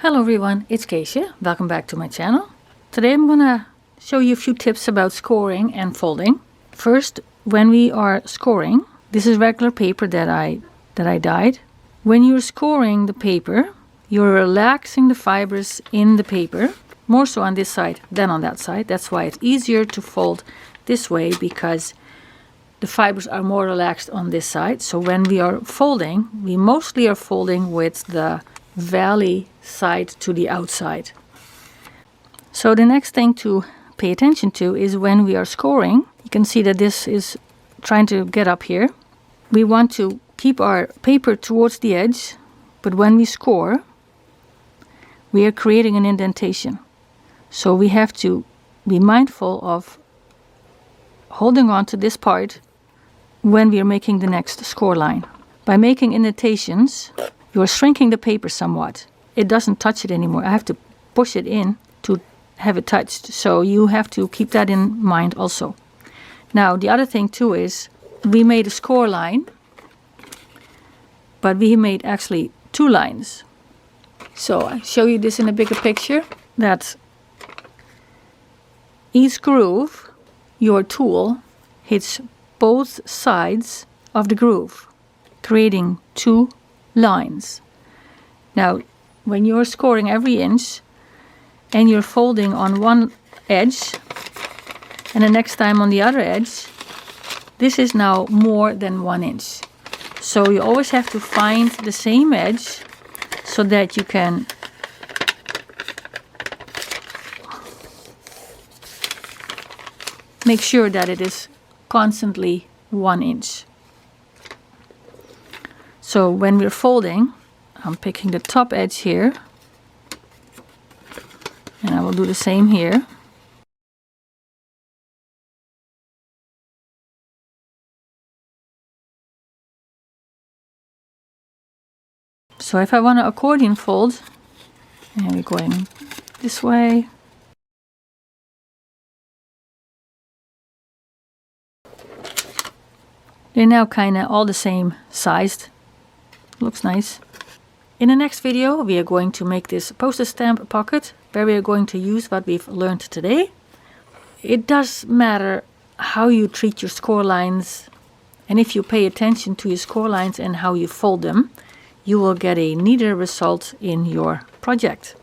Hello everyone, it's Geesje. Welcome back to my channel. Today I'm gonna show you a few tips about scoring and folding. First, when we are scoring, this is regular paper that I dyed. When you're scoring the paper, you're relaxing the fibers in the paper, more so on this side than on that side. That's why it's easier to fold this way, because the fibers are more relaxed on this side. So when we are folding, we mostly are folding with the valley side to the outside. So the next thing to pay attention to is when we are scoring. You can see that this is trying to get up here. We want to keep our paper towards the edge, but when we score, we are creating an indentation. So we have to be mindful of holding on to this part when we are making the next score line. By making indentations, you're shrinking the paper somewhat. It doesn't touch it anymore. I have to push it in to have it touched. So you have to keep that in mind also. Now the other thing too is we made a score line, but we made actually two lines. So I show you this in a bigger picture, that each groove, your tool hits both sides of the groove, creating two lines. Now when you're scoring every inch and you're folding on one edge and the next time on the other edge, this is now more than 1 inch. So you always have to find the same edge so that you can make sure that it is constantly 1 inch. So when we're folding, I'm picking the top edge here, and I will do the same here. So if I want to accordion fold, and we're going this way, they're now kind of all the same sized. Looks nice. In the next video we are going to make this postage stamp pocket, where we are going to use what we've learned today. It does matter how you treat your score lines, and if you pay attention to your score lines and how you fold them, you will get a neater result in your project.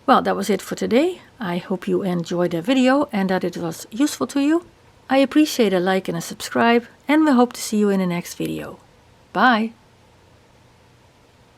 Well, that was it for today. I hope you enjoyed the video and that it was useful to you. I appreciate a like and a subscribe, and we hope to see you in the next video. Bye!